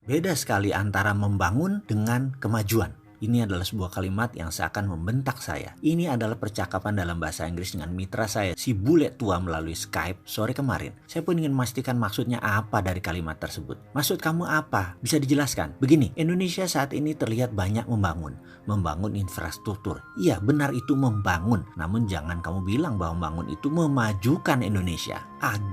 Beda sekali antara membangun dengan kemajuan. Ini adalah sebuah kalimat yang seakan membentak saya. Ini adalah percakapan dalam bahasa Inggris dengan mitra saya, si bule tua melalui Skype sore kemarin. Saya pun ingin memastikan maksudnya apa dari kalimat tersebut. Maksud kamu apa? Bisa dijelaskan? Begini, Indonesia saat ini terlihat banyak membangun infrastruktur. Iya, benar itu membangun. Namun jangan kamu bilang bahwa membangun itu memajukan Indonesia.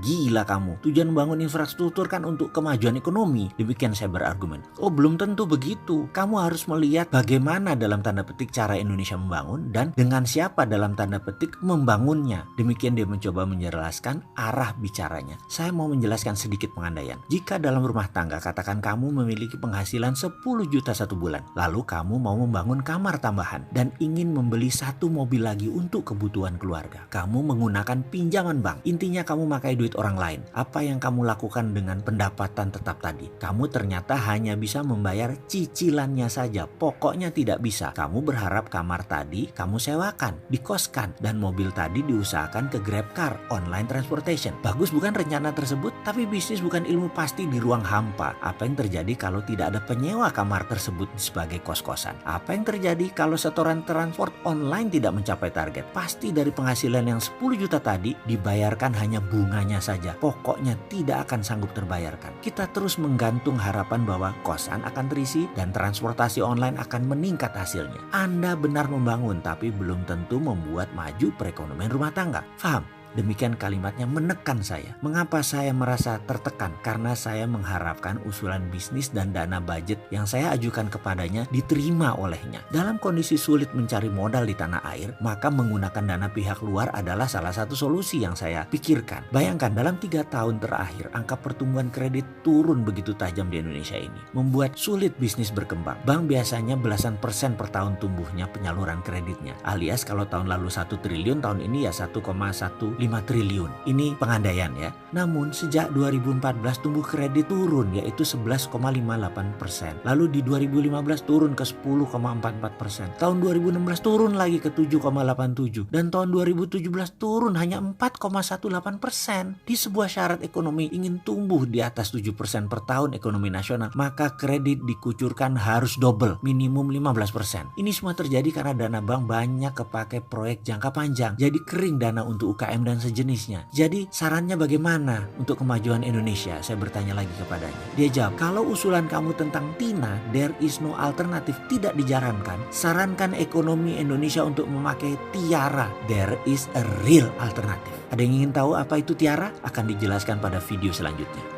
Gila kamu. Tujuan membangun infrastruktur kan untuk kemajuan ekonomi. Demikian saya berargumen. Oh, belum tentu begitu. Kamu harus melihat bagaimana dalam tanda petik cara Indonesia membangun dan dengan siapa dalam tanda petik membangunnya. Demikian dia mencoba menjelaskan arah bicaranya. Saya mau menjelaskan sedikit pengandaian. Jika dalam rumah tangga katakan kamu memiliki penghasilan 10 juta satu bulan, lalu kamu mau membangun kamar tambahan dan ingin membeli satu mobil lagi untuk kebutuhan keluarga. Kamu menggunakan pinjaman bank. Intinya kamu pakai duit orang lain. Apa yang kamu lakukan dengan pendapatan tetap tadi? Kamu ternyata hanya bisa membayar cicilannya saja. Pokoknya tidak bisa. Kamu berharap kamar tadi kamu sewakan, dikoskan, dan mobil tadi diusahakan ke GrabCar, online transportation. Bagus bukan rencana tersebut? Tapi bisnis bukan ilmu pasti di ruang hampa. Apa yang terjadi kalau tidak ada penyewa kamar tersebut sebagai kos-kosan? Apa yang terjadi kalau setoran transport online tidak mencapai target? Pasti dari penghasilan yang 10 juta tadi dibayarkan hanya bunganya saja. Pokoknya tidak akan sanggup terbayarkan. Kita terus menggantung harapan bahwa kosan akan terisi dan transportasi online akan meningkat hasilnya. Anda benar membangun tapi belum tentu membuat maju perekonomian rumah tangga. Paham? Demikian kalimatnya menekan saya. Mengapa saya merasa tertekan? Karena saya mengharapkan usulan bisnis dan dana budget yang saya ajukan kepadanya diterima olehnya. Dalam kondisi sulit mencari modal di tanah air, maka menggunakan dana pihak luar adalah salah satu solusi yang saya pikirkan. Bayangkan dalam 3 tahun terakhir, angka pertumbuhan kredit turun begitu tajam di Indonesia ini. Membuat sulit bisnis berkembang. Bank biasanya belasan persen per tahun tumbuhnya penyaluran kreditnya. Alias kalau tahun lalu 1 triliun, tahun ini ya 1,15 triliun. Ini pengandaian ya. Namun sejak 2014 tumbuh kredit turun yaitu 11,58%. Lalu di 2015 turun ke 10,44%. Tahun 2016 turun lagi ke 7,87. Dan tahun 2017 turun hanya 4,18%. Di sebuah syarat ekonomi ingin tumbuh di atas 7% per tahun ekonomi nasional, maka kredit dikucurkan harus double, minimum 15%. Ini semua terjadi karena dana bank banyak kepake proyek jangka panjang. Jadi kering dana untuk UKM dan sejenisnya. Jadi sarannya bagaimana untuk kemajuan Indonesia? Saya bertanya lagi kepadanya. Dia jawab, kalau usulan kamu tentang TINA, there is no alternative, tidak dijarankan. Sarankan ekonomi Indonesia untuk memakai tiara, there is a real alternative. Ada yang ingin tahu apa itu tiara? Akan dijelaskan pada video selanjutnya.